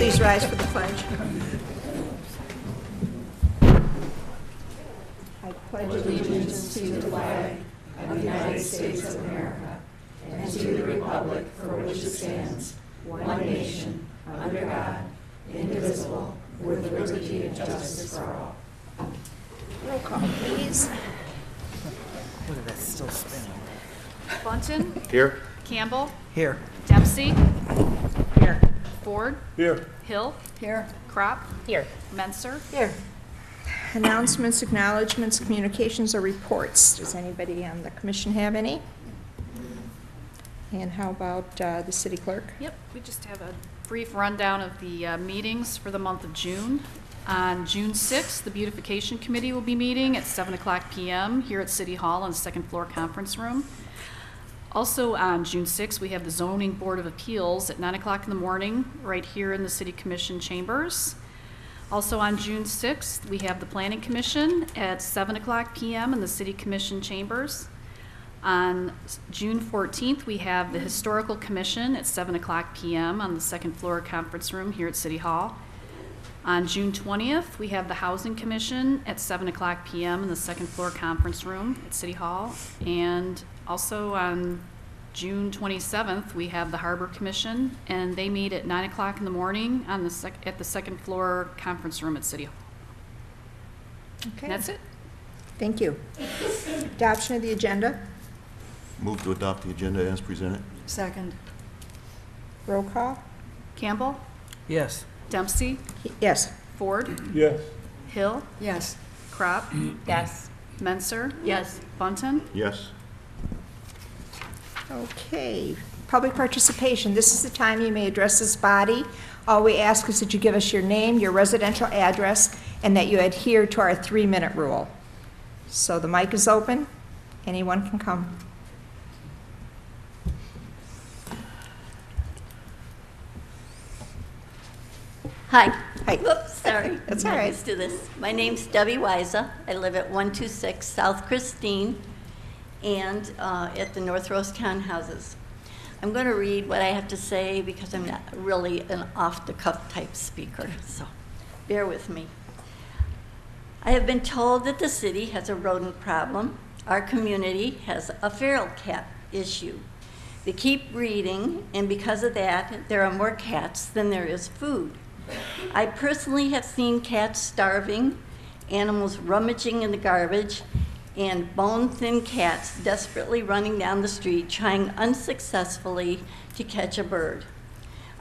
Please rise for the pledge. I pledge allegiance to the flag of the United States of America and to the republic for which it stands, one nation, under God, indivisible, with liberty and justice for all. Roll call, please. Look at that, still spinning. Bunton, Here. Campbell, Here. Dempsey, Here. Ford, Here. Hill, Here. Crop, Here. Menser. Here. Announcements, acknowledgements, communications, or reports. Does anybody on the commission have any? And how about the city clerk? Yep, we just have a brief rundown of the meetings for the month of June. On June 6th, the Beautification Committee will be meeting at 7 o'clock p.m. here at City Hall in the second floor conference room. Also on June 6th, we have the Zoning Board of Appeals at 9 o'clock in the morning right here in the City Commission chambers. Also on June 6th, we have the Planning Commission at 7 o'clock p.m. in the City Commission chambers. On June 14th, we have the Historical Commission at 7 o'clock p.m. on the second floor conference room here at City Hall. On June 20th, we have the Housing Commission at 7 o'clock p.m. in the second floor conference room at City Hall. And also on June 27th, we have the Harbor Commission, and they meet at 9 o'clock in the morning on the at the second floor conference room at City Hall. Okay. And that's it. Thank you. Adoption of the agenda. Move to adopt the agenda as presented. Second. Roll call. Campbell, Yes. Dempsey, Yes. Ford, Yes. Hill, Yes. Crop, Yes. Menser, Yes. Bunton. Yes. Okay, public participation. This is the time you may address this body. All we ask is that you give us your name, your residential address, and that you adhere to our 3-minute rule. So the mic is open. Anyone can come. Hi. Hi. Oops, sorry. That's I'm all not right. used to this. My name's Debbie Wiesa. I live at 126 South Christine and at the North Rose Townhouses. I'm going to read what I have to say because I'm not really an off-the-cuff type speaker, so bear with me. I have been told that the city has a rodent problem. Our community has a feral cat issue. They keep breeding, and because of that, there are more cats than there is food. I personally have seen cats starving, animals rummaging in the garbage, and bone-thin cats desperately running down the street trying unsuccessfully to catch a bird.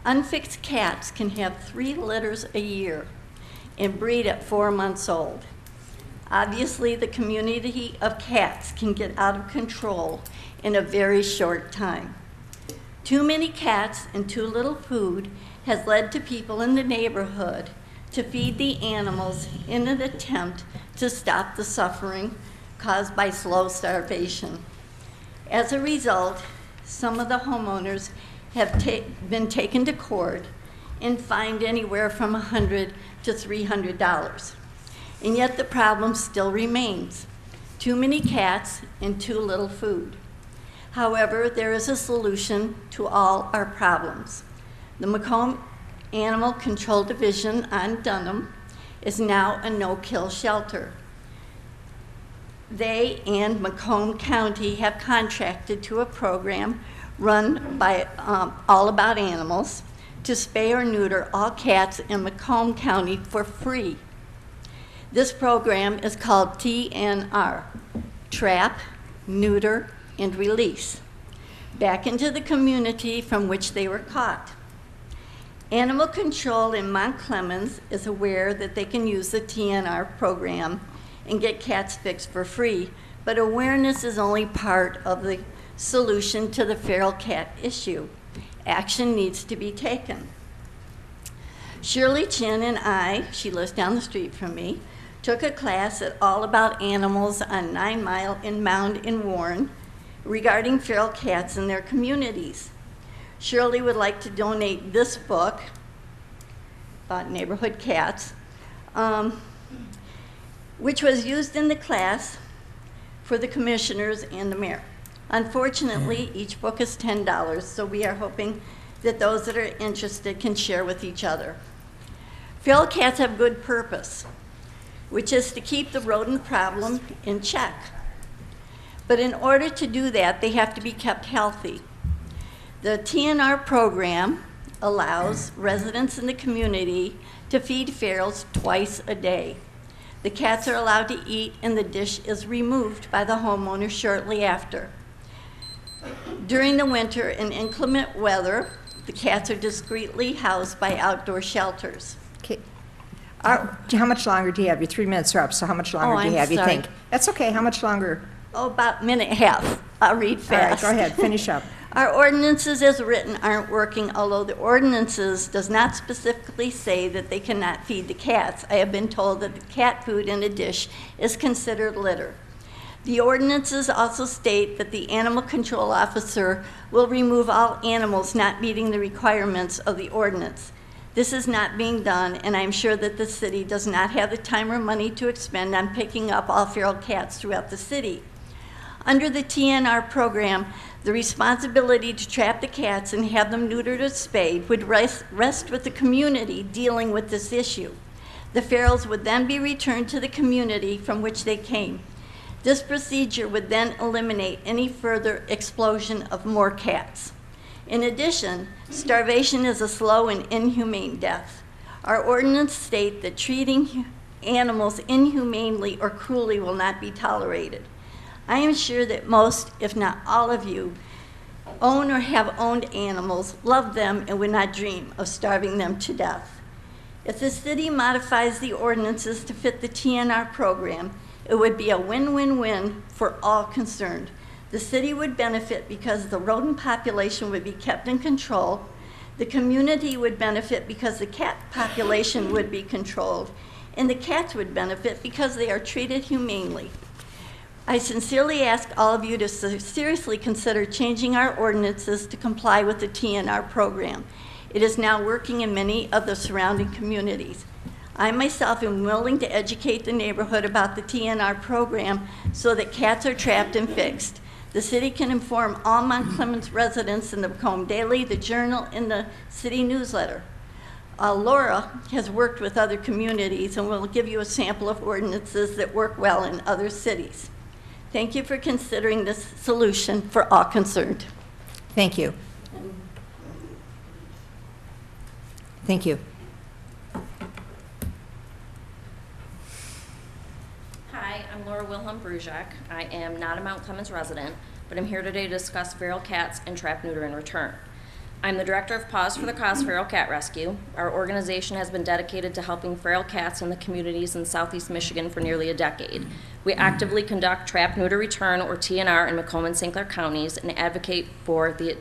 Unfixed cats can have 3 litters a year and breed at 4 months old. Obviously, the community of cats can get out of control in a very short time. Too many cats and too little food has led to people in the neighborhood to feed the animals in an attempt to stop the suffering caused by slow starvation. As a result, some of the homeowners have been taken to court and fined anywhere from $100 to $300. And yet the problem still remains. Too many cats and too little food. However, there is a solution to all our problems. The Macomb Animal Control Division on Dunham is now a no-kill shelter. They and Macomb County have contracted to a program run by All About Animals to spay or neuter all cats in Macomb County for free. This program is called TNR, Trap, Neuter, and Release, back into the community from which they were caught. Animal Control in Mont Clemens is aware that they can use the TNR program and get cats fixed for free, but awareness is only part of the solution to the feral cat issue. Action needs to be taken. Shirley Chin and I, she lives down the street from me, took a class at All About Animals on 9 Mile in Mound in Warren regarding feral cats in their communities. Shirley would like to donate this book about neighborhood cats, which was used in the class for the commissioners and the mayor. Unfortunately, each book is $10, so we are hoping that those that are interested can share with each other. Feral cats have good purpose, which is to keep the rodent problem in check. But in order to do that, they have to be kept healthy. The TNR program allows residents in the community to feed ferals twice a day. The cats are allowed to eat and the dish is removed by the homeowner shortly after. During the winter and inclement weather, the cats are discreetly housed by outdoor shelters. Okay. How much longer do you have? Your 3 minutes are up, so how much longer do you I'm have, you sorry. think? That's okay, how much longer? Oh, about a minute and a half. I'll read All right, fast. go ahead, finish up. Our ordinances as written aren't working, although the ordinances does not specifically say that they cannot feed the cats. I have been told that the cat food in a dish is considered litter. The ordinances also state that the animal control officer will remove all animals not meeting the requirements of the ordinance. This is not being done, and I'm sure that the city does not have the time or money to expend on picking up all feral cats throughout the city. Under the TNR program, the responsibility to trap the cats and have them neutered or spayed would rest with the community dealing with this issue. The ferals would then be returned to the community from which they came. This procedure would then eliminate any further explosion of more cats. In addition, starvation is a slow and inhumane death. Our ordinance state that treating animals inhumanely or cruelly will not be tolerated. I am sure that most, if not all of you, own or have owned animals, love them, and would not dream of starving them to death. If the city modifies the ordinances to fit the TNR program, it would be a win-win-win for all concerned. The city would benefit because the rodent population would be kept in control. The community would benefit because the cat population would be controlled. And the cats would benefit because they are treated humanely. I sincerely ask all of you to seriously consider changing our ordinances to comply with the TNR program. It is now working in many of the surrounding communities. I myself am willing to educate the neighborhood about the TNR program so that cats are trapped and fixed. The city can inform all Mount Clemens residents in the Macomb Daily, the Journal, and the city newsletter. Laura has worked with other communities and will give you a sample of ordinances that work well in other cities. Thank you for considering this solution for all concerned. Thank you. Thank you. Hi, I'm Laura Wilhelm Bruzak. I am not a Mount Clemens resident, but I'm here today to discuss feral cats and trap, neuter, and return. I'm the director of Paws for the Cause Feral Cat Rescue. Our organization has been dedicated to helping feral cats in the communities in southeast Michigan for nearly a decade. We actively conduct trap, neuter, return, or TNR in Macomb and St. Clair counties and advocate for the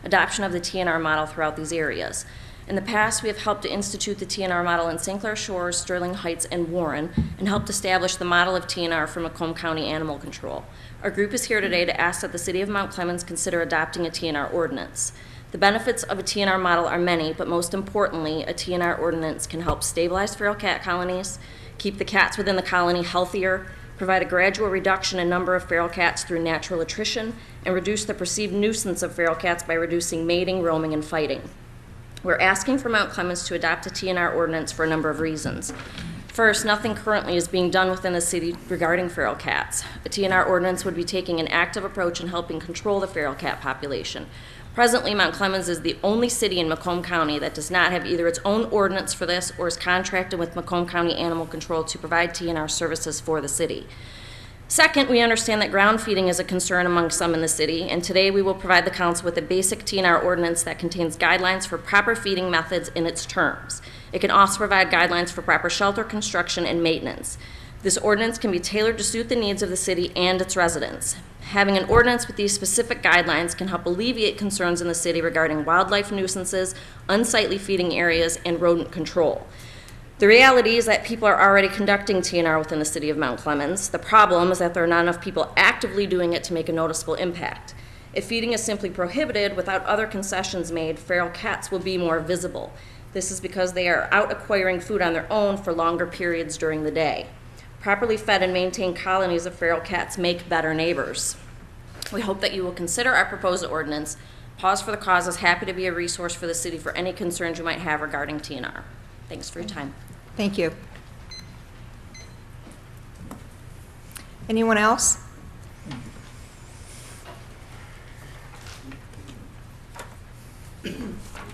adoption of the TNR model throughout these areas. In the past, we have helped to institute the TNR model in St. Clair Shores, Sterling Heights, and Warren, and helped establish the model of TNR for Macomb County Animal Control. Our group is here today to ask that the City of Mount Clemens consider adopting a TNR ordinance. The benefits of a TNR model are many, but most importantly, a TNR ordinance can help stabilize feral cat colonies, keep the cats within the colony healthier, provide a gradual reduction in number of feral cats through natural attrition, and reduce the perceived nuisance of feral cats by reducing mating, roaming, and fighting. We're asking for Mount Clemens to adopt a TNR ordinance for a number of reasons. First, nothing currently is being done within the city regarding feral cats. A TNR ordinance would be taking an active approach in helping control the feral cat population. Presently, Mount Clemens is the only city in Macomb County that does not have either its own ordinance for this or is contracted with Macomb County Animal Control to provide TNR services for the city. Second, we understand that ground feeding is a concern among some in the city, and today we will provide the council with a basic TNR ordinance that contains guidelines for proper feeding methods in its terms. It can also provide guidelines for proper shelter construction and maintenance. This ordinance can be tailored to suit the needs of the city and its residents. Having an ordinance with these specific guidelines can help alleviate concerns in the city regarding wildlife nuisances, unsightly feeding areas, and rodent control. The reality is that people are already conducting TNR within the city of Mount Clemens. The problem is that there are not enough people actively doing it to make a noticeable impact. If feeding is simply prohibited without other concessions made, feral cats will be more visible. This is because they are out acquiring food on their own for longer periods during the day. Properly fed and maintained colonies of feral cats make better neighbors. We hope that you will consider our proposed ordinance, Pause for the Cause is happy to be a resource for the city for any concerns you might have regarding TNR. Thanks for your time. Thank you. Anyone else?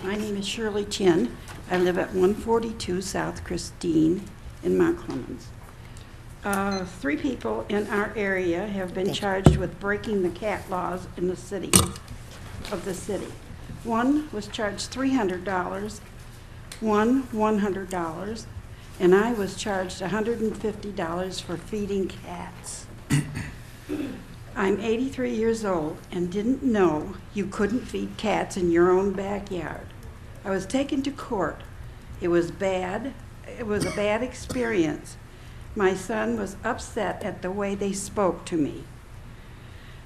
My name is Shirley Chin. I live at 142 South Christine in Mount Clemens. 3 people in our area have been charged with breaking the cat laws in the city, of the city. One was charged $300, one $100, and I was charged $150 for feeding cats. I'm 83 years old and didn't know you couldn't feed cats in your own backyard. I was taken to court. It was bad. It was a bad experience. My son was upset at the way they spoke to me.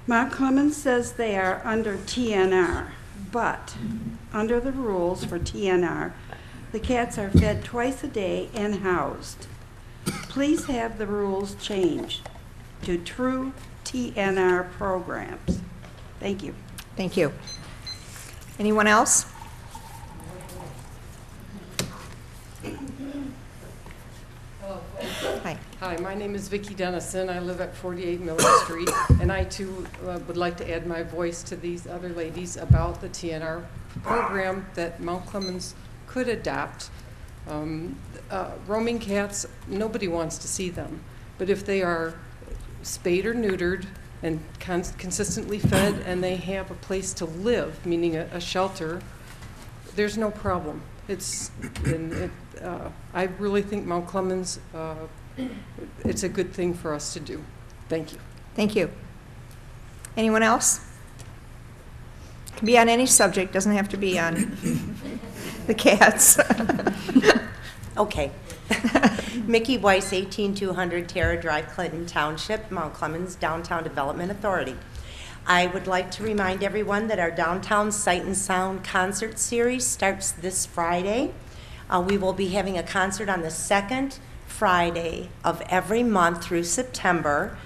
Mount Clemens says they are under TNR, but under the rules for TNR, the cats are fed twice a day and housed. Please have the rules changed to true TNR programs. Thank you. Thank you. Anyone else? Hi. Hi, my name is Vicki Dennison. I live at 48 Miller Street, and I too would like to add my voice to these other ladies about the TNR program that Mount Clemens could adopt. Roaming cats, nobody wants to see them, but if they are spayed or neutered and consistently fed and they have a place to live, meaning a shelter, there's no problem. I really think Mount Clemens, it's a good thing for us to do. Thank you. Thank you. Anyone else? Can be on any subject, doesn't have to be on the cats. Okay. Mickey Weiss, 18200 Terra Drive, Clinton Township, Mount Clemens Downtown Development Authority. I would like to remind everyone that our Downtown Sight and Sound concert series starts this Friday. We will be having a concert on the second Friday of every month through September,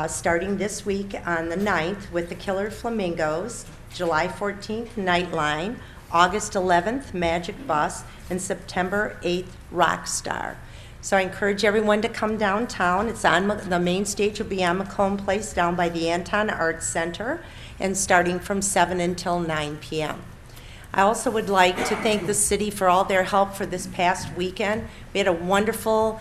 starting this week on the 9th with the Killer Flamingos, July 14th, Nightline, August 11th, Magic Bus, and September 8th, Rockstar. So I encourage everyone to come downtown. It's on the main stage will be on Macomb Place down by the Anton Arts Center, and starting from 7 until 9 p.m. I also would like to thank the city for all their help for this past weekend. We had a wonderful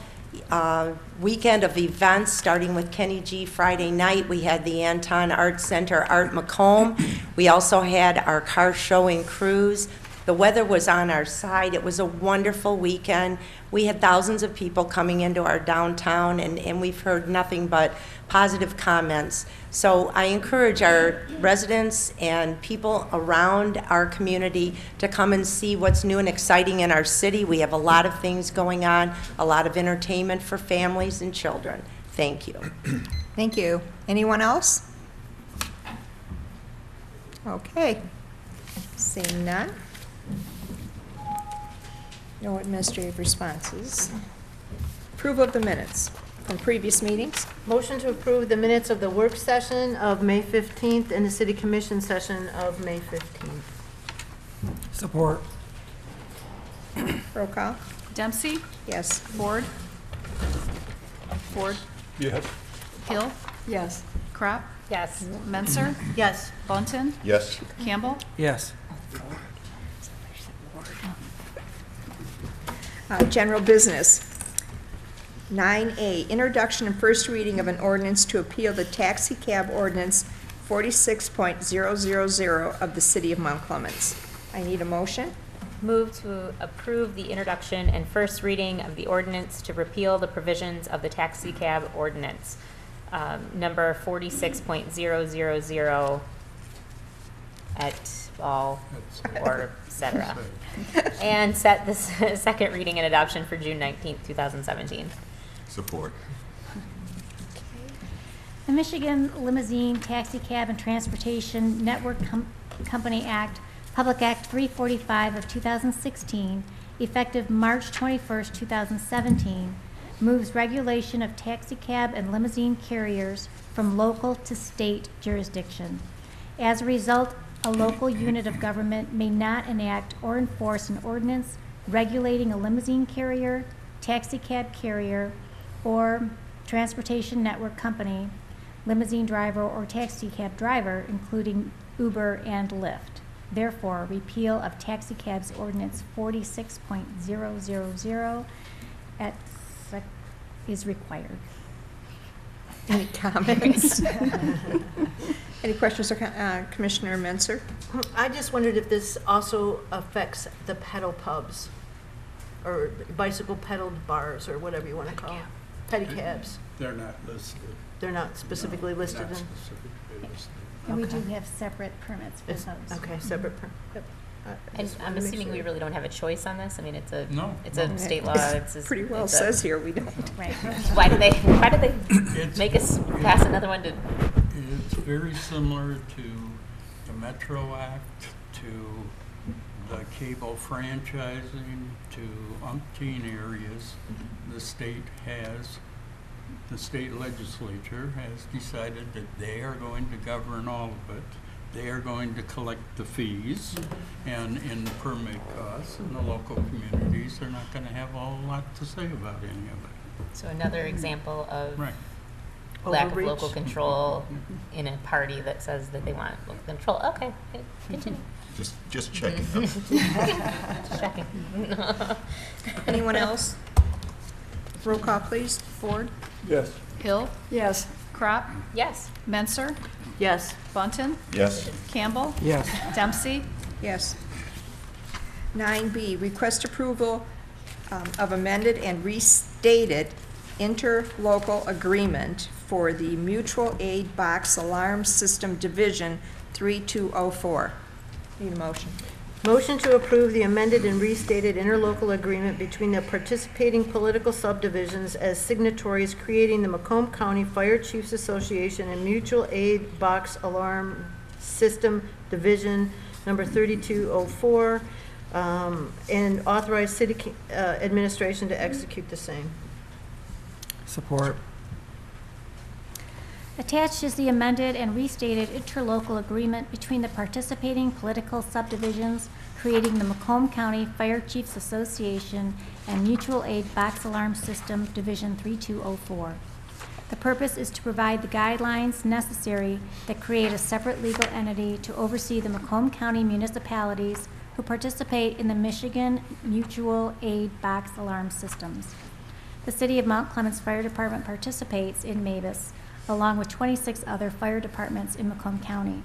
weekend of events, starting with Kenny G Friday night. We had the Anton Arts Center Art Macomb. We also had our car show and cruise. The weather was on our side. It was a wonderful weekend. We had thousands of people coming into our downtown, and we've heard nothing but positive comments. So I encourage our residents and people around our community to come and see what's new and exciting in our city. We have a lot of things going on, a lot of entertainment for families and children. Thank you. Thank you. Anyone else? Okay. Seeing none. No administrative responses. Approval of the minutes from previous meetings. Motion to approve the minutes of the work session of May 15th and the city commission session of May 15th. Support. Roll call. Dempsey? Yes. Ford? Ford? Yes. Hill? Yes. Crop? Yes. Menser? Yes. Bunton? Yes. Campbell? Yes. General business. 9A, introduction and first reading of an ordinance to appeal the taxi cab ordinance 46.000 of the city of Mount Clemens. I need a motion. Move to approve the introduction and first reading of the ordinance to repeal the provisions of the taxi cab ordinance, number 46.000 et al. Or et cetera. And set the second reading and adoption for June 19th, 2017. Support. The Michigan Limousine, Taxi Cab, and Transportation Network Company Act, Public Act 345 of 2016, effective March 21st, 2017, moves regulation of taxi cab and limousine carriers from local to state jurisdiction. As a result a local unit of government may not enact or enforce an ordinance regulating a limousine carrier, taxi cab carrier, or transportation network company, limousine driver, or taxi cab driver, including Uber and Lyft. Therefore, repeal of taxi cabs ordinance 46.000 is required. Any comments? Any questions, Commissioner Menzer? I just wondered if this also affects the pedal pubs, or bicycle pedaled bars, or whatever you want to call them. Pedicabs. They're not listed. They're not specifically listed Not in? specifically listed. And we Okay. do have separate permits for It's, those. okay, separate. Yep. And I'm assuming we really don't have a choice on this? I mean, it's a No. state law. It's Pretty well it's a- says here we don't. Right. Why did they It's- make us pass another one to? It's very similar to the Metro Act, to the cable franchising, to umpteen areas. The state legislature has decided that they are going to govern all of it. They are going to collect the fees and in the permit costs, and the local communities are not going to have a whole lot to say about any of it. So another example of Right. lack Overreach. of local control in a party that says that they want local control. Okay, continue. Just checking. Just checking. Anyone else? Roll call, please. Ford? Yes. Hill, Yes. Crop, Yes. Menzer, Yes. Bunton, Yes. Campbell, Yes. Dempsey, Yes. 9B, request approval of amended and restated interlocal agreement for the Mutual Aid Box Alarm System Division 3204. Need a motion? Motion to approve the amended and restated interlocal agreement between the participating political subdivisions as signatories, creating the Macomb County Fire Chiefs Association and Mutual Aid Box Alarm System Division number 3204, and authorize city administration to execute the same. Support. Attached is the amended and restated interlocal agreement between the participating political subdivisions, creating the Macomb County Fire Chiefs Association and Mutual Aid Box Alarm System Division 3204. The purpose is to provide the guidelines necessary that create a separate legal entity to oversee the Macomb County municipalities who participate in the Michigan Mutual Aid Box Alarm Systems. The City of Mount Clemens Fire Department participates in MABUS, along with 26 other fire departments in Macomb County.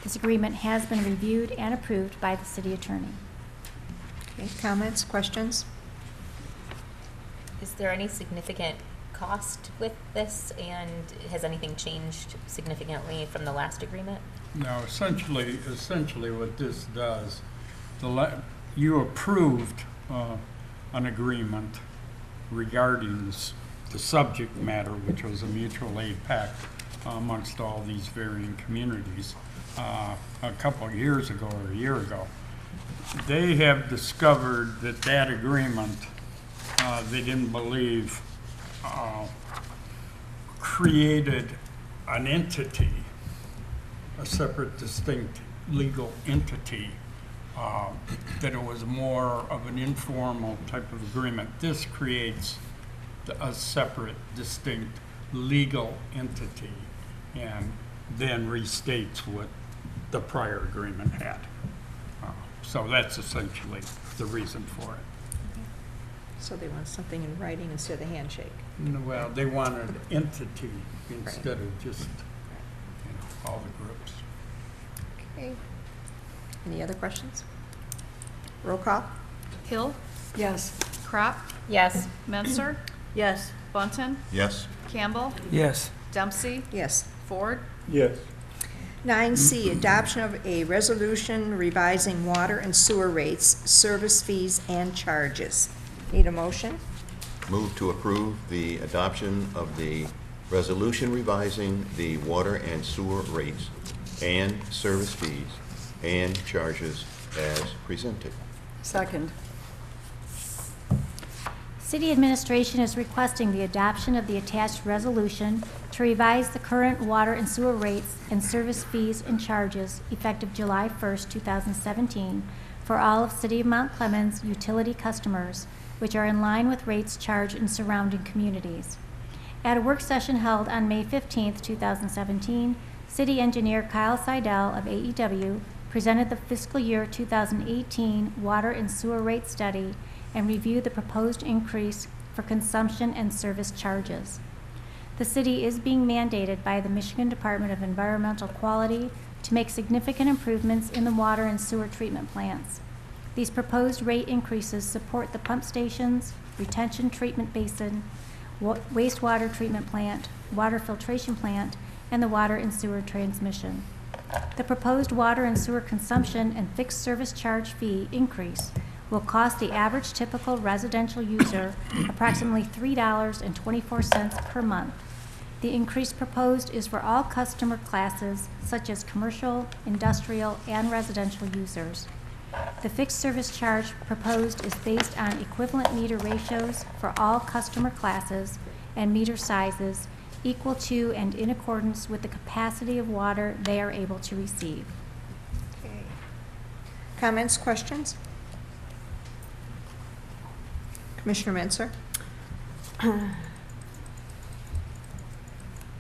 This agreement has been reviewed and approved by the city attorney. Okay, comments, questions? Is there any significant cost with this, and has anything changed significantly from the last agreement? Now, essentially what this does, you approved an agreement regarding the subject matter, which was a mutual aid pact amongst all these varying communities a couple of years ago or a year ago. They have discovered that agreement, they didn't believe created an entity, a separate, distinct legal entity, that it was more of an informal type of agreement. This creates a separate, distinct legal entity and then restates what the prior agreement had. So that's essentially the reason for it. So they want something in writing instead of handshake. Well, they wanted an entity instead of just, all the groups. Okay. Any other questions? Roll call? Hill, Yes. Crop, Yes. Menzer, Yes. Bunton, Yes. Campbell, Yes. Dempsey, Yes. Ford, Yes. 9C, adoption of a resolution revising water and sewer rates, service fees, and charges. Need a motion? Move to approve the adoption of the resolution revising the water and sewer rates and service fees and charges as presented. Second. City administration is requesting the adoption of the attached resolution to revise the current water and sewer rates and service fees and charges effective July 1st, 2017 for all of City of Mount Clemens utility customers, which are in line with rates charged in surrounding communities. At a work session held on May 15th, 2017, City Engineer Kyle Seidel of AEW presented the fiscal year 2018 water and sewer rate study and reviewed the proposed increase for consumption and service charges. The city is being mandated by the Michigan Department of Environmental Quality to make significant improvements in the water and sewer treatment plants. These proposed rate increases support the pump stations, retention treatment basin, wastewater treatment plant, water filtration plant, and the water and sewer transmission. The proposed water and sewer consumption and fixed service charge fee increase will cost the average typical residential user approximately $3.24 per month. The increase proposed is for all customer classes such as commercial, industrial, and residential users. The fixed service charge proposed is based on equivalent meter ratios for all customer classes and meter sizes equal to and in accordance with the capacity of water they are able to receive. Okay. Comments, questions? Commissioner Mensah?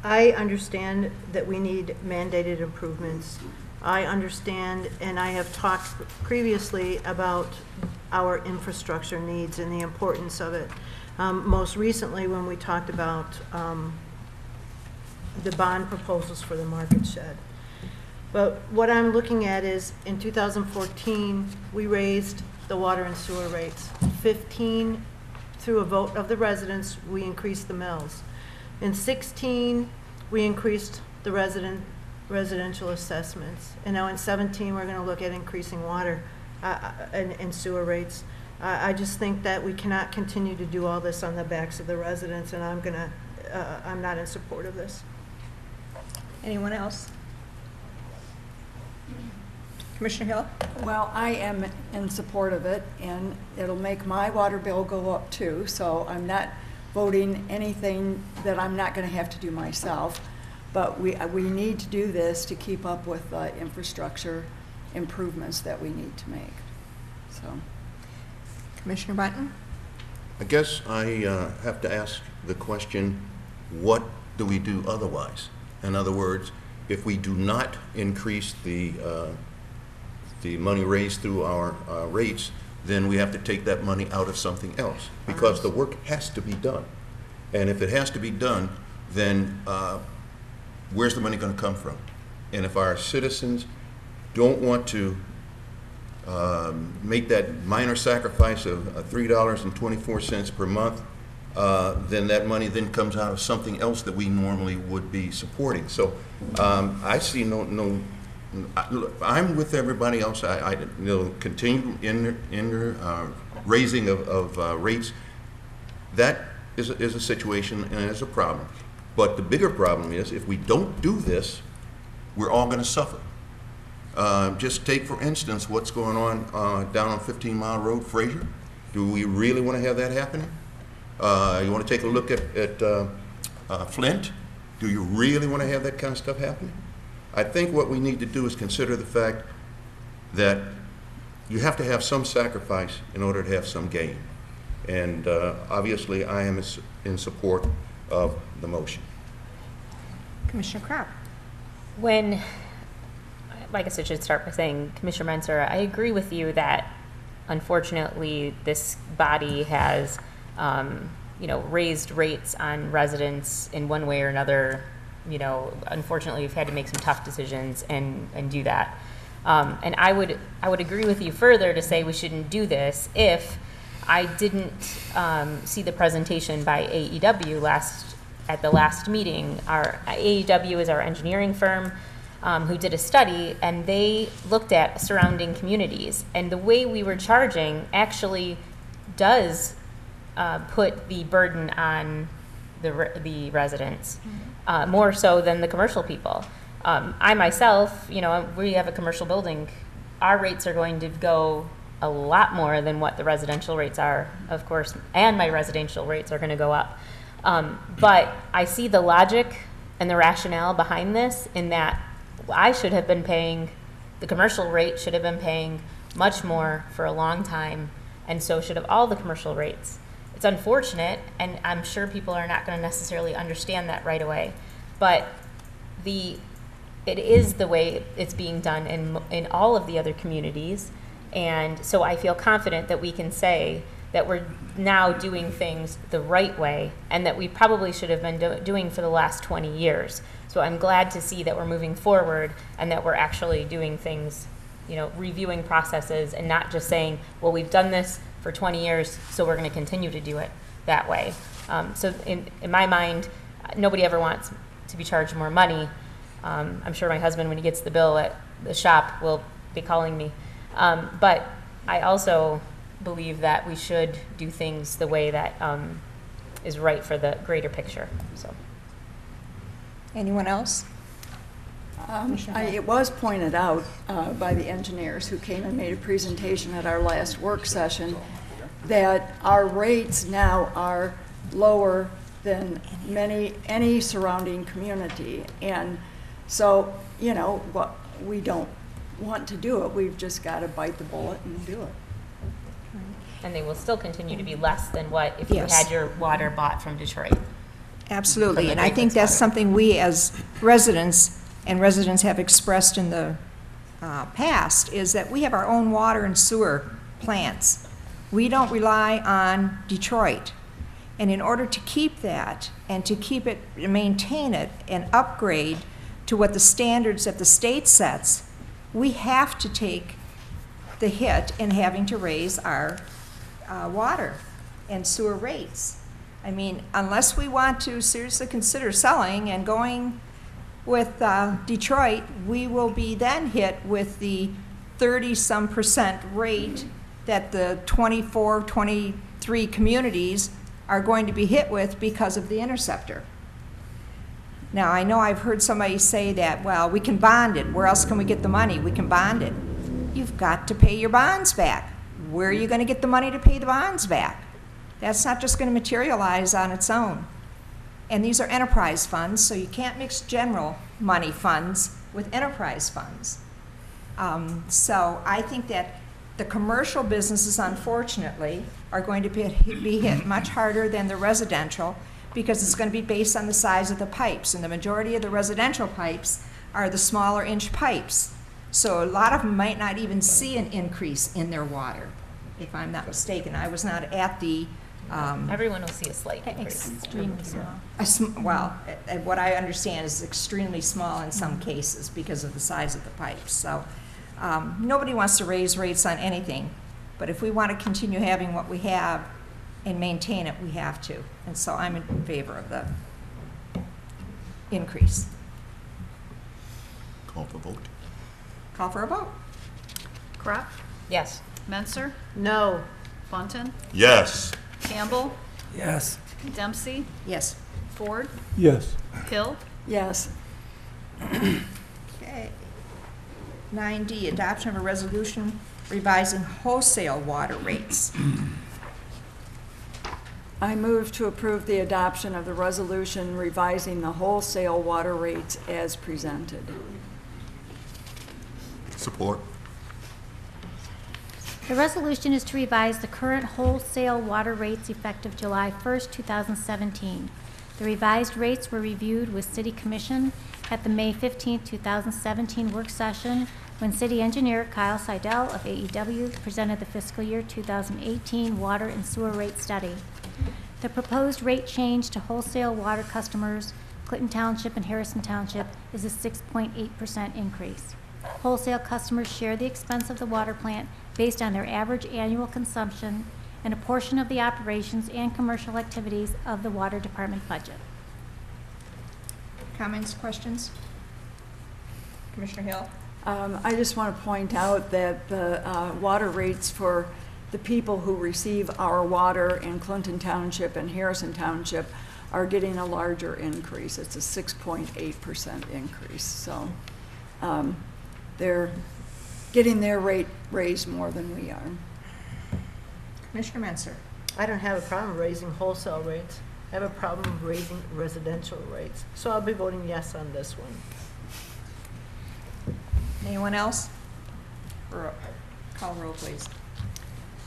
I understand that we need mandated improvements. I understand, and I have talked previously about our infrastructure needs and the importance of it. Most recently, when we talked about the bond proposals for the market shed. But what I'm looking at is, in 2014, we raised the water and sewer rates. 15, through a vote of the residents, we increased the mills. In 16, we increased the residential assessments. And now in 17, we're going to look at increasing water and sewer rates. I just think that we cannot continue to do all this on the backs of the residents, and I'm not in support of this. Anyone else? Commissioner Hill? Well, I am in support of it, and it'll make my water bill go up too, so I'm not voting anything that I'm not going to have to do myself. But we need to do this to keep up with the infrastructure improvements that we need to make. So, Commissioner Bunton? I guess I have to ask the question, what do we do otherwise? In other words, if we do not increase the money raised through our rates, then we have to take that money out of something else, because the work has to be done. And if it has to be done, then where's the money going to come from? And if our citizens don't want to make that minor sacrifice of $3.24 per month, then that money then comes out of something else that we normally would be supporting. So I see I'm with everybody else. I continue in raising of rates. That is a situation and is a problem. But the bigger problem is, if we don't do this, we're all going to suffer. Just take, for instance, what's going on down on 15 Mile Road, Fraser. Do we really want to have that happening? You want to take a look at Flint? Do you really want to have that kind of stuff happening? I think what we need to do is consider the fact that you have to have some sacrifice in order to have some gain. And obviously, I am in support of the motion. Commissioner Crop? When, I guess I should start by saying, Commissioner Mensah, I agree with you that unfortunately this body has, raised rates on residents in one way or another. Unfortunately, we've had to make some tough decisions and do that. And I would agree with you further to say we shouldn't do this if I didn't see the presentation by AEW at the last meeting. Our AEW is our engineering firm who did a study, and they looked at surrounding communities. And the way we were charging actually does put the burden on the residents, more so than the commercial people. I myself, we have a commercial building. Our rates are going to go a lot more than what the residential rates are, of course, and my residential rates are going to go up. But I see the logic and the rationale behind this in that I should have been paying, the commercial rate should have been paying much more for a long time, and so should have all the commercial rates. It's unfortunate, and I'm sure people are not going to necessarily understand that right away, but it is the way it's being done in all of the other communities, and so I feel confident that we can say that we're now doing things the right way, and that we probably should have been doing for the last 20 years. So I'm glad to see that we're moving forward and that we're actually doing things, reviewing processes and not just saying, well, we've done this for 20 years, so we're going to continue to do it that way. So in my mind, nobody ever wants to be charged more money. I'm sure my husband, when he gets the bill at the shop, will be calling me. But I also believe that we should do things the way that is right for the greater picture. So, Anyone else? It was pointed out by the engineers who came and made a presentation at our last work session that our rates now are lower than any surrounding community. And so, we don't want to do it. We've just got to bite the bullet and do it. and they will still continue to be less than what if you Yes. had your water bought from Detroit. Absolutely, From the and I think Greenwich that's water. something we as residents, and residents have expressed in the past, is that we have our own water and sewer plants. We don't rely on Detroit. And in order to keep that, and to keep it, maintain it, and upgrade to what the standards that the state sets, we have to take the hit in having to raise our water and sewer rates. I mean, unless we want to seriously consider selling and going with Detroit, we will be then hit with the 30-some% rate that the 24, 23 communities are going to be hit with because of the interceptor. Now, I know I've heard somebody say that, well, we can bond it. Where else can we get the money? We can bond it. You've got to pay your bonds back. Where are you going to get the money to pay the bonds back? That's not just going to materialize on its own. And these are enterprise funds, so you can't mix general money funds with enterprise funds. So I think that the commercial businesses, unfortunately, are going to be hit much harder than the residential because it's going to be based on the size of the pipes. And the majority of the residential pipes are the smaller inch pipes. So a lot of them might not even see an increase in their water, if I'm not mistaken. I was not at the Everyone will see a slight increase. Extremely small. well, what I understand is extremely small in some cases because of the size of the pipes. So nobody wants to raise rates on anything, but if we want to continue having what we have and maintain it, we have to. And so I'm in favor of the increase. Call for vote. Call for a vote. Crop? Yes. Menser? No. Fonten? Yes. Campbell? Yes. Dempsey? Yes. Ford? Yes. Hill? Yes. Okay. 9D, adoption of a resolution revising wholesale water rates. I move to approve the adoption of the resolution revising the wholesale water rates as presented. Support. The resolution is to revise the current wholesale water rates effective July 1st, 2017. The revised rates were reviewed with City Commission at the May 15th, 2017 work session when City Engineer Kyle Seidel of AEW presented the fiscal year 2018 water and sewer rate study. The proposed rate change to wholesale water customers, Clinton Township and Harrison Township, is a 6.8% increase. Wholesale customers share the expense of the water plant based on their average annual consumption and a portion of the operations and commercial activities of the water department budget. Comments, questions? Commissioner Hill? I just want to point out that the water rates for the people who receive our water in Clinton Township and Harrison Township are getting a larger increase. It's a 6.8% increase. So they're getting their rate raised more than we are. Commissioner Menser. I don't have a problem raising wholesale rates. I have a problem raising residential rates. So I'll be voting yes on this one. Anyone else? Call roll, please.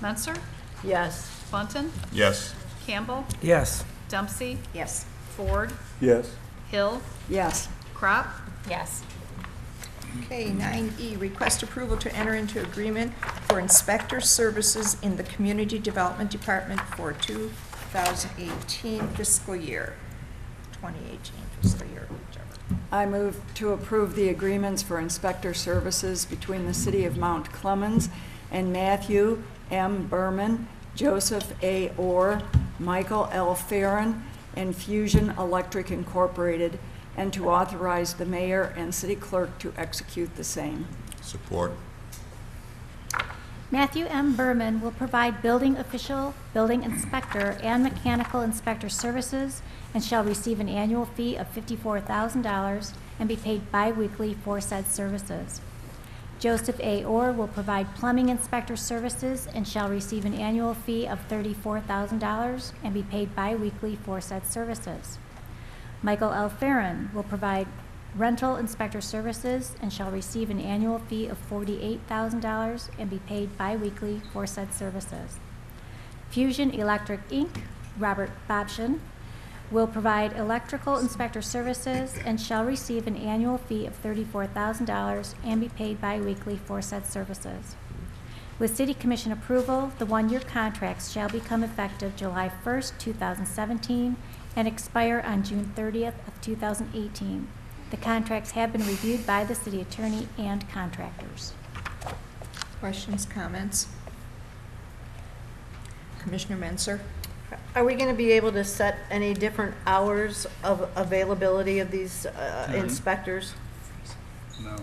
Menser, Yes. Bunton, Yes. Campbell, Yes. Dempsey, Yes. Ford, Yes. Hill, Yes. Crop, Yes. Okay, 9E, request approval to enter into agreement for inspector services in the Community Development Department for 2018 fiscal year, 2018 fiscal year, whichever. I move to approve the agreements for inspector services between the City of Mount Clemens and Matthew M. Berman, Joseph A. Orr, Michael L. Farren, and Fusion Electric Incorporated, and to authorize the mayor and city clerk to execute the same. Support. Matthew M. Berman will provide building official, building inspector, and mechanical inspector services and shall receive an annual fee of $54,000 and be paid bi-weekly for said services. Joseph A. Orr will provide plumbing inspector services and shall receive an annual fee of $34,000 and be paid bi-weekly for said services. Michael L. Farren will provide rental inspector services and shall receive an annual fee of $48,000 and be paid bi-weekly for said services. Fusion Electric, Inc., Robert Bobshin, will provide electrical inspector services and shall receive an annual fee of $34,000 and be paid bi-weekly for said services. With City Commission approval, the one-year contracts shall become effective July 1st, 2017, and expire on June 30th of 2018. The contracts have been reviewed by the city attorney and contractors. Questions, comments? Commissioner Menser. Are we going to be able to set any different hours of availability of these inspectors? No.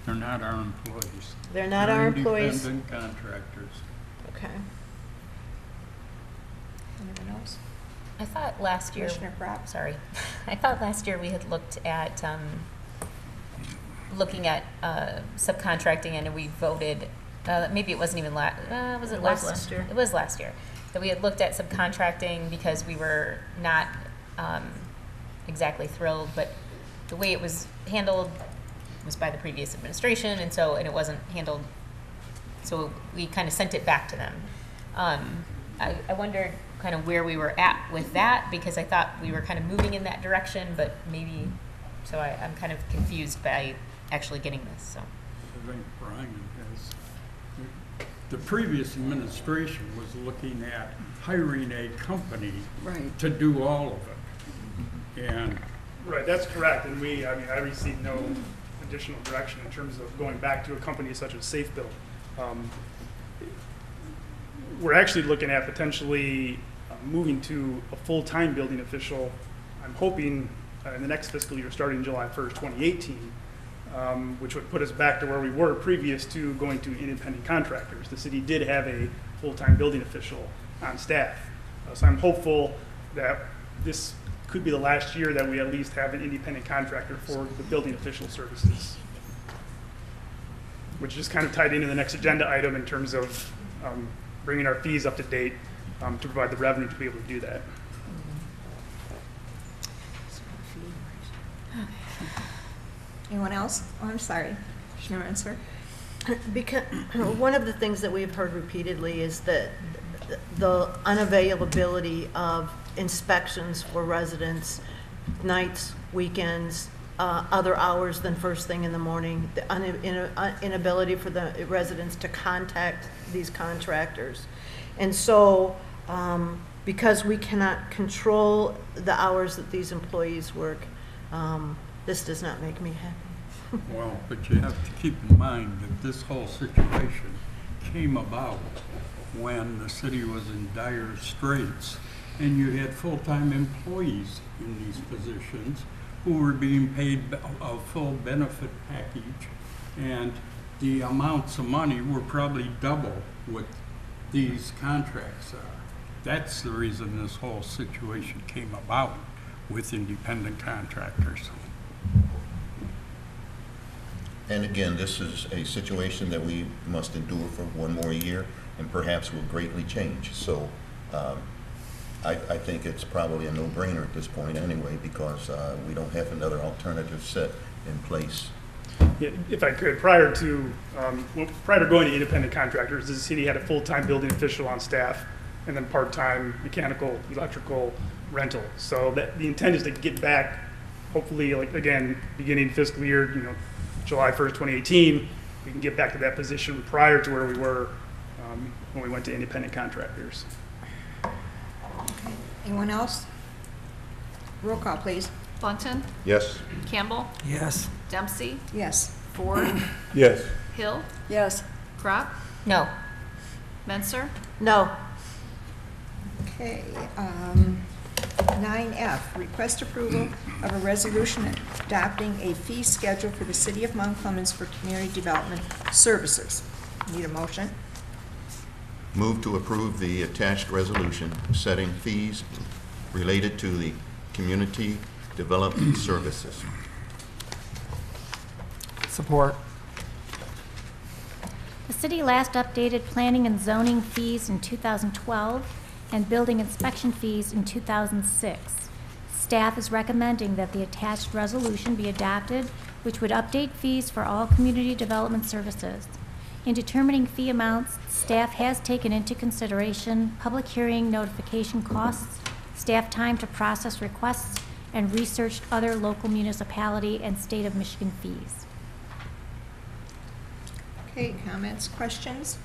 They're not our employees. They're not our employees. They're independent contractors. Okay. Anyone else? I thought last year. Commissioner Crop. Sorry. I thought last year we had looked at, looking at subcontracting and we voted, maybe it wasn't even was it last year. It was last year. That we had looked at subcontracting because we were not exactly thrilled, but the way it was handled was by the previous administration, and it wasn't handled, so we kind of sent it back to them. I wondered kind of where we were at with that, because I thought we were kind of moving in that direction, but maybe, so I'm kind of confused by actually getting this, so. I think Brian has, the previous administration was looking at hiring a company Right. to do all of it. And Right, that's correct, and I received no additional direction in terms of going back to a company such as Safe Build. We're actually looking at potentially moving to a full-time building official, I'm hoping in the next fiscal year, starting July 1st, 2018, which would put us back to where we were previous to going to independent contractors. The city did have a full-time building official on staff. So I'm hopeful that this could be the last year that we at least have an independent contractor for the building official services, which is kind of tied into the next agenda item in terms of bringing our fees up to date to provide the revenue to be able to do that. Anyone else? Oh, I'm sorry. Commissioner Menser. Because one of the things that we've heard repeatedly is that the unavailability of inspections for residents, nights, weekends, other hours than first thing in the morning, the inability for the residents to contact these contractors. And so, because we cannot control the hours that these employees work, this does not make me happy. well, but you have to keep in mind that this whole situation came about when the city was in dire straits and you had full-time employees in these positions who were being paid a full benefit package, and the amounts of money were probably double what these contracts are. That's the reason this whole situation came about with independent contractors. And again, this is a situation that we must endure for one more year and perhaps will greatly change. So I think it's probably a no-brainer at this point anyway, because we don't have another alternative set in place. Yeah, if I could, prior to going to independent contractors, the city had a full-time building official on staff and then part-time mechanical, electrical, rental. So that the intent is to get back, hopefully, like again, beginning fiscal year, July 1st, 2018, we can get back to that position prior to where we were when we went to independent contractors. Anyone else? Roll call, please. Bunton, Yes? Campbell, Yes. Dempsey, Yes. Ford, Yes. Hill, Yes. Crop, No. Menser, No. Okay, 9F, request approval of a resolution adopting a fee schedule for the City of Mount Clemens for community development services. Need a motion? Move to approve the attached resolution setting fees related to the community development services. Support. The city last updated planning and zoning fees in 2012 and building inspection fees in 2006. Staff is recommending that the attached resolution be adopted, which would update fees for all community development services. In determining fee amounts, staff has taken into consideration public hearing notification costs, staff time to process requests, and researched other local municipality and state of Michigan fees. Okay, comments, questions?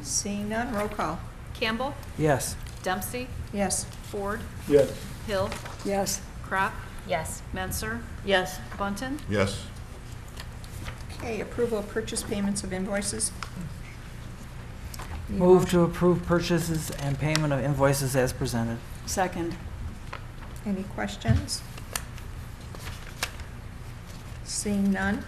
Seeing none, roll call. Campbell, Yes. Dempsey, Yes. Ford, Yes. Hill, Yes. Crop, Yes. Menser, Yes. Bunton, Yes? Okay, approval of purchase payments of invoices. Need a Move motion? to approve purchases and payment of invoices as presented. Second. Any questions? Seeing none,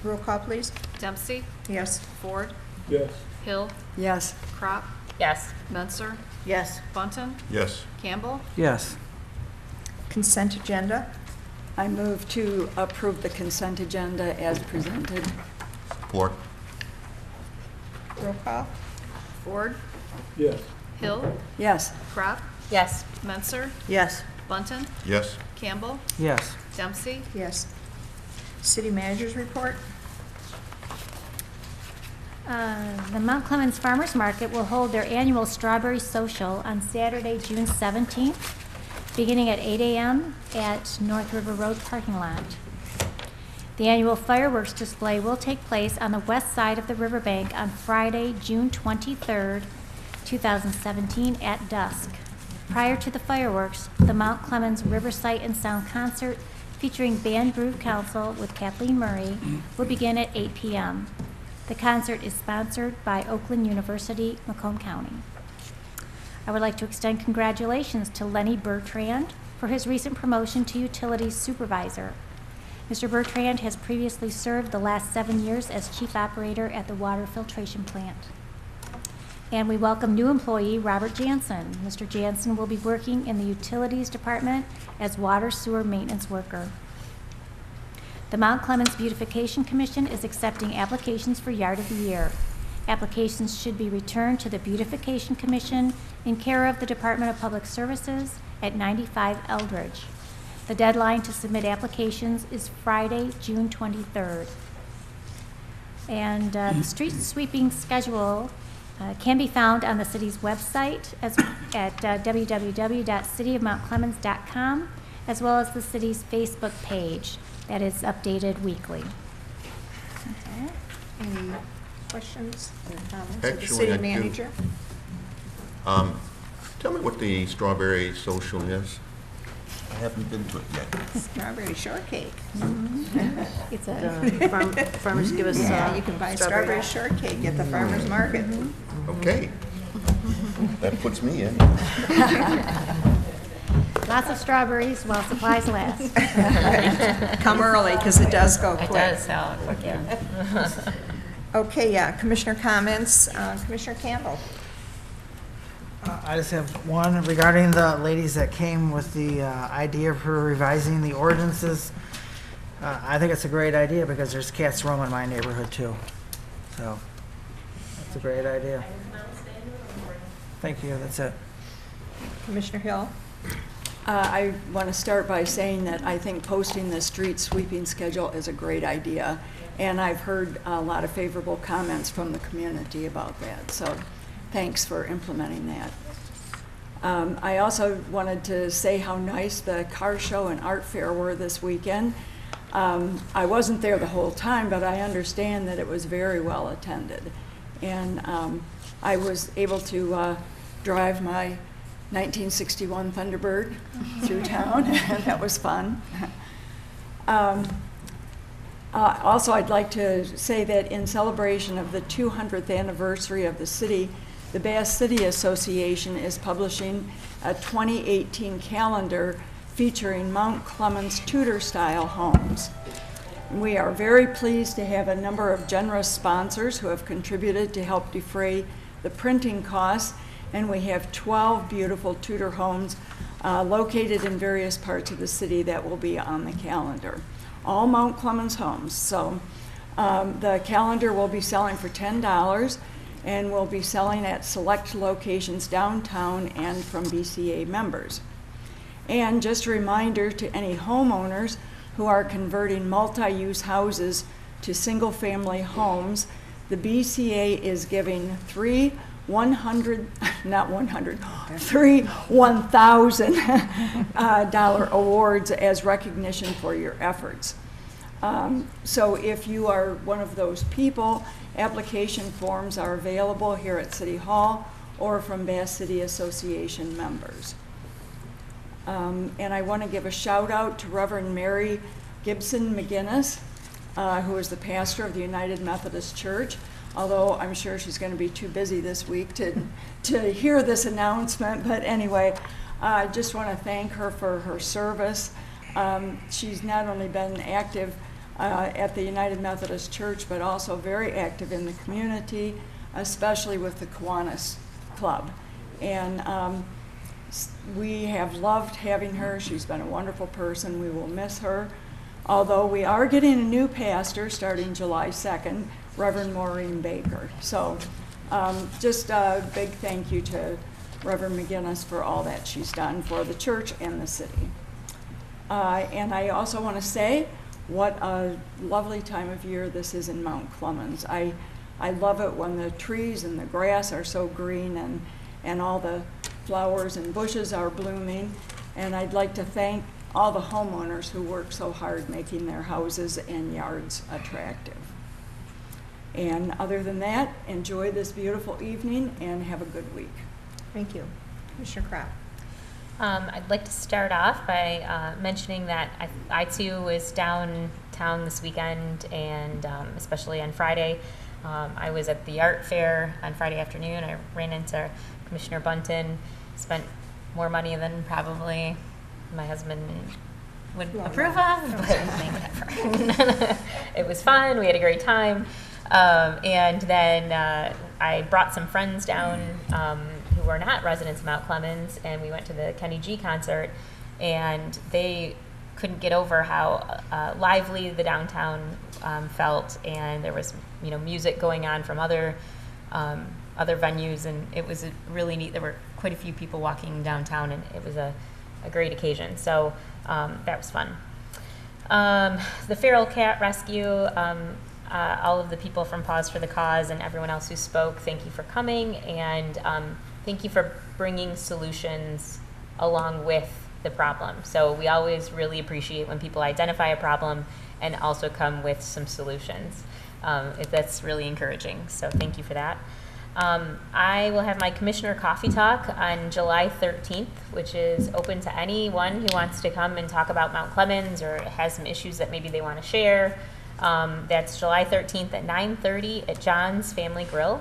roll call, please. Dempsey, Yes. Ford, Yes. Hill, Yes. Crop, Yes. Menser, Yes. Bunton, Yes? Campbell, Yes. Consent agenda. I move to approve the consent agenda as presented. Support? Roll call. Ford, Yes. Hill, Yes. Crop, Yes. Menser, Yes. Bunton, Yes? Campbell, Yes. Dempsey, Yes. City managers report. The Mount Clemens Farmers Market will hold their annual Strawberry Social on Saturday, June 17th, beginning at 8 a.m. at North River Road parking lot. The annual fireworks display will take place on the west side of the riverbank on Friday, June 23rd, 2017 at dusk. Prior to the fireworks, the Mount Clemens River Sight and Sound Concert featuring Band Brew Council with Kathleen Murray will begin at 8 p.m. The concert is sponsored by Oakland University, Macomb County. I would like to extend congratulations to Lenny Bertrand for his recent promotion to Utilities Supervisor. Mr. Bertrand has previously served the last 7 years as Chief Operator at the water filtration plant. And we welcome new employee Robert Jansen. Mr. Jansen will be working in the Utilities Department as Water Sewer Maintenance Worker. The Mount Clemens Beautification Commission is accepting applications for Yard of the Year. Applications should be returned to the Beautification Commission in care of the Department of Public Services at 95 Eldridge. The deadline to submit applications is Friday, June 23rd. And the street sweeping schedule can be found on the city's website at www.cityofmountclemens.com, as well as the city's Facebook page that is updated weekly. Okay. Any questions or comments of the Actually, city I do. manager? Tell me what the Strawberry Social is. I haven't been to it yet. Strawberry shortcake. It's a, Farmers give us Yeah, you can buy strawberry shortcake at the farmer's market. Okay. That puts me in. lots of strawberries while supplies last. Come early, because it does go quick. It does sound, yeah. Okay, yeah, commissioner comments. Commissioner Campbell. I just have one regarding the ladies that came with the idea for revising the ordinances. I think it's a great idea because there's cats roaming my neighborhood too. So that's a great idea. Thank you. That's it. Commissioner Hill? I want to start by saying that I think posting the street sweeping schedule is a great idea, and I've heard a lot of favorable comments from the community about that, so thanks for implementing that. I also wanted to say how nice the car show and art fair were this weekend. I wasn't there the whole time, but I understand that it was very well attended, and I was able to drive my 1961 Thunderbird through town, and that was fun. Also, I'd like to say that in celebration of the 200th anniversary of the city, the Bass City Association is publishing a 2018 calendar featuring Mount Clemens Tudor-style homes. We are very pleased to have a number of generous sponsors who have contributed to help defray the printing costs, and we have 12 beautiful Tudor homes located in various parts of the city that will be on the calendar. All Mount Clemens homes. So the calendar will be selling for $10 and will be selling at select locations downtown and from BCA members. And just a reminder to any homeowners who are converting multi-use houses to single-family homes, the BCA is giving three $1,000 awards as recognition for your efforts. So if you are one of those people, application forms are available here at City Hall or from Bass City Association members. And I want to give a shout out to Reverend Mary Gibson McGinnis, who is the pastor of the United Methodist Church, although I'm sure she's going to be too busy this week to hear this announcement. But anyway, I just want to thank her for her service. She's not only been active at the United Methodist Church, but also very active in the community, especially with the Kiwanis Club. And we have loved having her. She's been a wonderful person. We will miss her. Although we are getting a new pastor starting July 2nd, Reverend Maureen Baker. So just a big thank you to Reverend McGinnis for all that she's done for the church and the city. And I also want to say what a lovely time of year this is in Mount Clemens. I love it when the trees and the grass are so green and all the flowers and bushes are blooming. And I'd like to thank all the homeowners who work so hard making their houses and yards attractive. And other than that, enjoy this beautiful evening and have a good week. Thank you. Commissioner Kraft. I'd like to start off by mentioning that I too was downtown this weekend, and especially on Friday. I was at the art fair on Friday afternoon. I ran into Commissioner Bunton, spent more money than probably my husband would approve of, but whatever. It was fun. We had a great time. And then I brought some friends down who are not residents of Mount Clemens, and we went to the Kenny G concert, and they couldn't get over how lively the downtown felt, and there was music going on from other venues, and it was really neat. There were quite a few people walking downtown, and it was a great occasion. So that was fun. The feral cat rescue. All of the people from Paws for the Cause and everyone else who spoke, thank you for coming, and thank you for bringing solutions along with the problem. So we always really appreciate when people identify a problem and also come with some solutions. That's really encouraging, so thank you for that. I will have my Commissioner Coffee Talk on July 13th, which is open to anyone who wants to come and talk about Mount Clemens or has some issues that maybe they want to share. That's July 13th at 9:30 at John's Family Grill.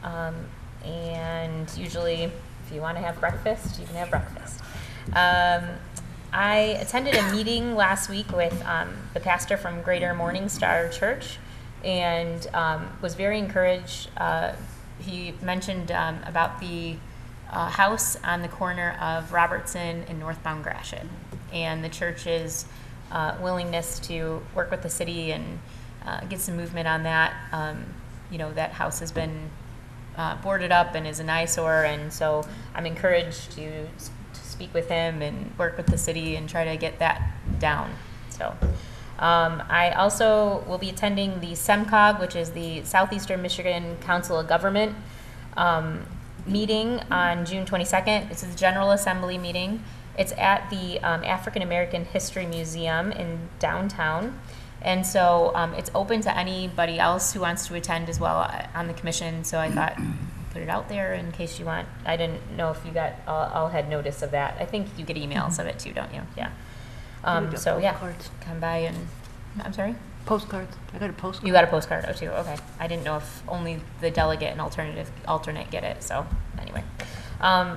And usually, if you want to have breakfast, you can have breakfast. I attended a meeting last week with the pastor from Greater Morning Star Church, and was very encouraged. He mentioned about the house on the corner of Robertson and northbound Gratiot, and the church is willingness to work with the city and get some movement on that. That house has been boarded up and is an eyesore, and so I'm encouraged to speak with him and work with the city and try to get that down. So I also will be attending the SEMCOG, which is the Southeastern Michigan Council of Government meeting on June 22nd. This is a General Assembly meeting. It's at the African American History Museum in downtown. And so it's open to anybody else who wants to attend as well on the commission. So I thought, put it out there in case you want. I didn't know if you got all had notice of that. I think you get emails of it too, don't you? Yeah. So yeah, come by and, I'm sorry? Postcards. I got a postcard. You got a postcard, too. Okay. I didn't know if only the delegate and alternate get it. So anyway.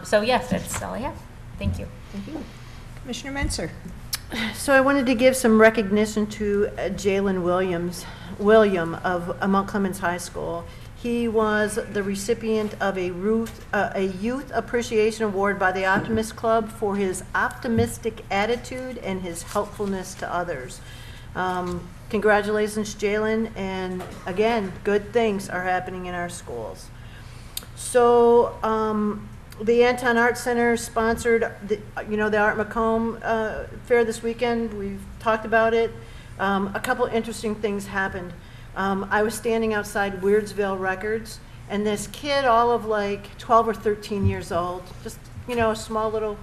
So yes, that's all I have. Thank you. Thank you. Commissioner Menser. So I wanted to give some recognition to Jalen William of Mount Clemens High School. He was the recipient of a Youth Appreciation Award by the Optimist Club for his optimistic attitude and his helpfulness to others. Congratulations, Jalen, and again, good things are happening in our schools. So the Anton Art Center sponsored the Art Macomb Fair this weekend. We've talked about it. A couple interesting things happened. I was standing outside Weirdsville Records, and this kid, all of like 12 or 13 years old, just, a small little,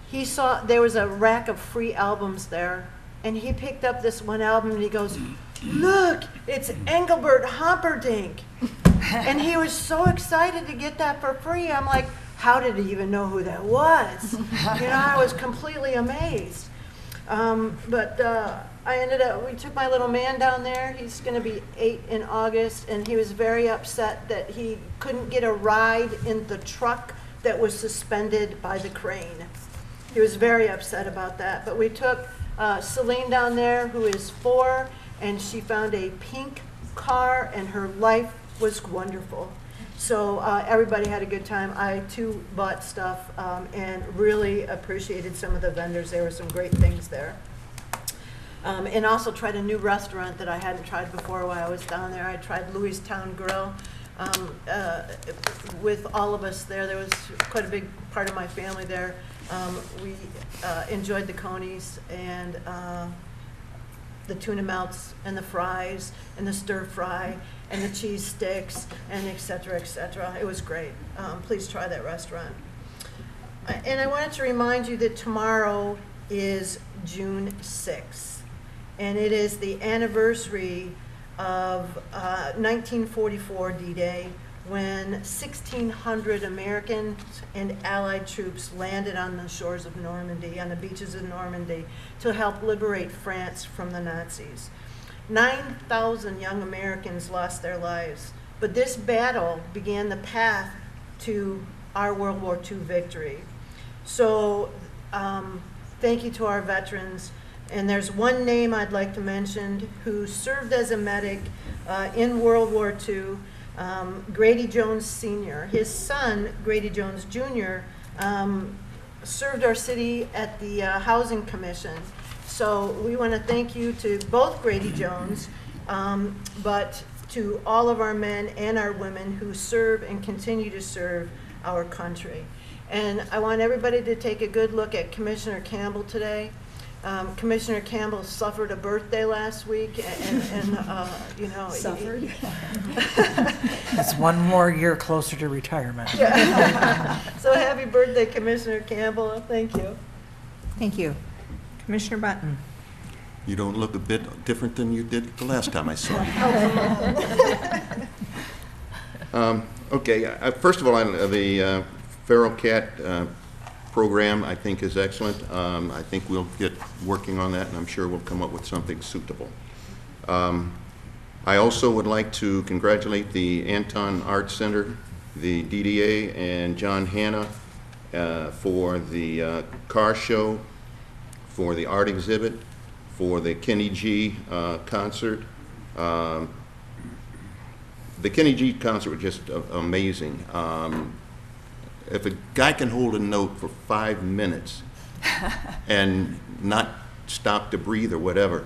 he saw there was a rack of free albums there, and he picked up this one album and he goes, "Look, it's Engelbert Humperdinck." And he was so excited to get that for free. I'm like, how did he even know who that was? I was completely amazed. But we took my little man down there. He's going to be 8 in August, and he was very upset that he couldn't get a ride in the truck that was suspended by the crane. He was very upset about that. But we took Celine down there, who is 4, and she found a pink car, and her life was wonderful. So everybody had a good time. I, too, bought stuff and really appreciated some of the vendors. There were some great things there. And also tried a new restaurant that I hadn't tried before while I was down there. I tried Louis Town Grill. With all of us there, there was quite a big part of my family there. We enjoyed the conies and the tuna melts and the fries and the stir fry and the cheese sticks and et cetera, et cetera. It was great. Please try that restaurant. And I wanted to remind you that tomorrow is June 6th, and it is the anniversary of 1944 D-Day, when 1,600 American and Allied troops landed on the shores of Normandy, on the beaches of Normandy, to help liberate France from the Nazis. 9,000 young Americans lost their lives, but this battle began the path to our World War II victory. So thank you to our veterans. And there's one name I'd like to mention who served as a medic in World War II, Grady Jones Sr. His son, Grady Jones Jr., served our city at the Housing Commission. So we want to thank you to both Grady Jones, but to all of our men and our women who serve and continue to serve our country. And I want everybody to take a good look at Commissioner Campbell today. Commissioner Campbell suffered a birthday last week, and Suffered? That's one more year closer to retirement. So happy birthday, Commissioner Campbell. Thank you. Thank you. Commissioner Button. You don't look a bit different than you did the last time I saw you. Okay, first of all, the feral cat program, I think, is excellent. I think we'll get working on that, and I'm sure we'll come up with something suitable. I also would like to congratulate the Anton Art Center, the DDA, and John Hanna for the car show, for the art exhibit, for the Kenny G concert. The Kenny G concert was just amazing. If a guy can hold a note for 5 minutes and not stop to breathe or whatever.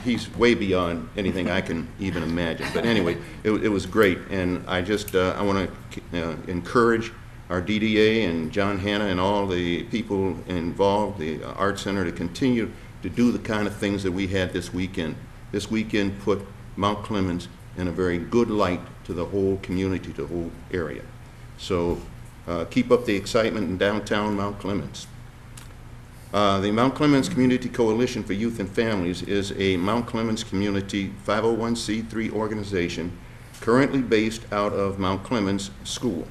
He's way beyond anything I can even imagine. But anyway, it was great, and I want to encourage our DDA and John Hanna and all the people involved, the Art Center, to continue to do the kind of things that we had this weekend. This weekend put Mount Clemens in a very good light to the whole community, to the whole area. So keep up the excitement in downtown Mount Clemens. The Mount Clemens Community Coalition for Youth and Families is a Mount Clemens Community 501c3 organization currently based out of Mount Clemens School,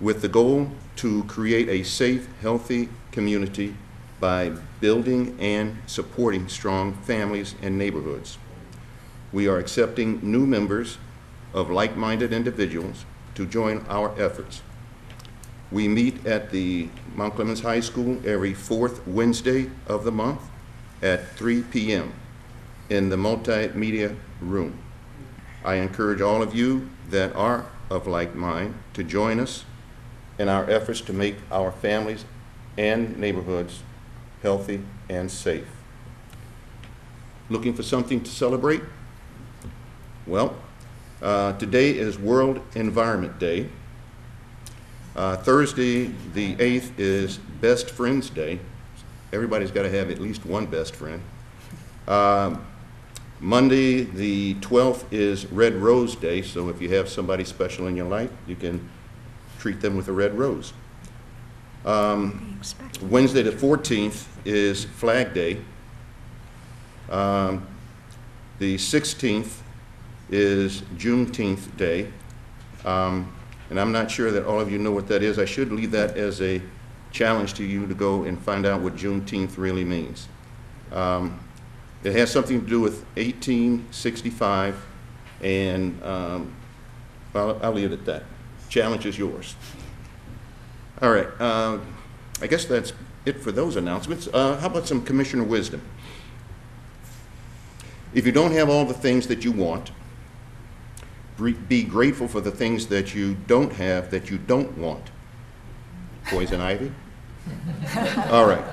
with the goal to create a safe, healthy community by building and supporting strong families and neighborhoods. We are accepting new members of like-minded individuals to join our efforts. We meet at the Mount Clemens High School every fourth Wednesday of the month at 3 p.m. in the multimedia room. I encourage all of you that are of like mind to join us in our efforts to make our families and neighborhoods healthy and safe. Looking for something to celebrate? Well, today is World Environment Day. Thursday, the 8th, is Best Friends Day. Everybody's got to have at least one best friend. Monday, the 12th, is Red Rose Day, so if you have somebody special in your life, you can treat them with a red rose. Wednesday, the 14th, is Flag Day. The 16th is Juneteenth Day. And I'm not sure that all of you know what that is. I should leave that as a challenge to you to go and find out what Juneteenth really means. It has something to do with 1865, and I'll leave it at that. Challenge is yours. All right, I guess that's it for those announcements. How about some commissioner wisdom? If you don't have all the things that you want, be grateful for the things that you don't have that you don't want. Poison ivy? All right.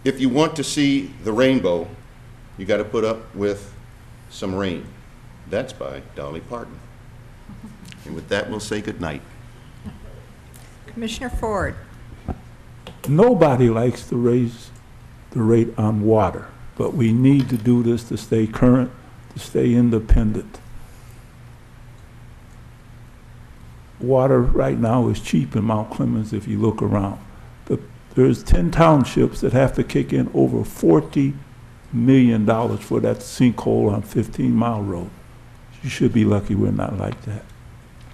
If you want to see the rainbow, you got to put up with some rain. That's by Dolly Parton. And with that, we'll say good night. Commissioner Ford. Nobody likes to raise the rate on water, but we need to do this to stay current, to stay independent. Water right now is cheap in Mount Clemens if you look around. There's 10 townships that have to kick in over $40 million for that sinkhole on 15 Mile Road. You should be lucky we're not like that.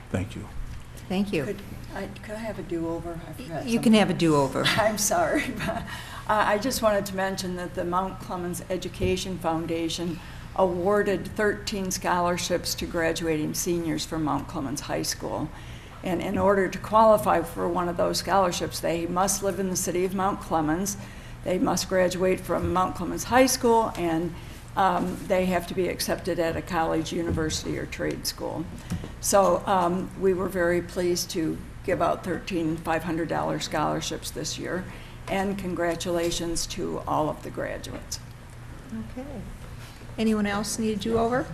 Thank you. Thank you. Could I have a do-over? I forgot You can have a do-over. I'm sorry. I just wanted to mention that the Mount Clemens Education Foundation awarded 13 scholarships to graduating seniors from Mount Clemens High School. And in order to qualify for one of those scholarships, they must live in the city of Mount Clemens, they must graduate from Mount Clemens High School, and they have to be accepted at a college, university, or trade school. So we were very pleased to give out 13 $500 scholarships this year, and congratulations to all of the graduates. Okay. Anyone else need a do-over?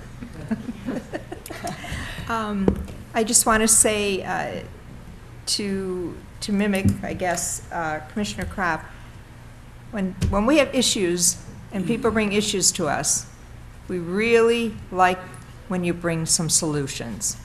I just want to say to mimic, I guess, Commissioner Kropp, when we have issues and people bring issues to us, we really like when you bring some solutions,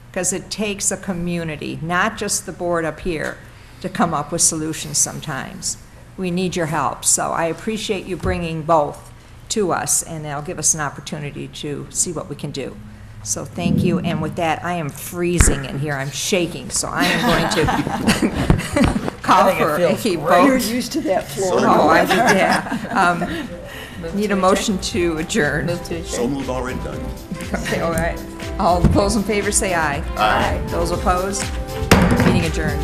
because it takes a community, not just the board up here, to come up with solutions sometimes. We need your help, so I appreciate you bringing both to us, and that'll give us an opportunity to see what we can do. So thank you, and with that, I am freezing in here, I'm shaking, so I am going to call for a vote. You're used to that floor. Oh, yeah. Need a motion to adjourn. Move to adjourn. So moved, already done. Okay, all right. All those in favor say aye. Aye. Those opposed? Meeting adjourned.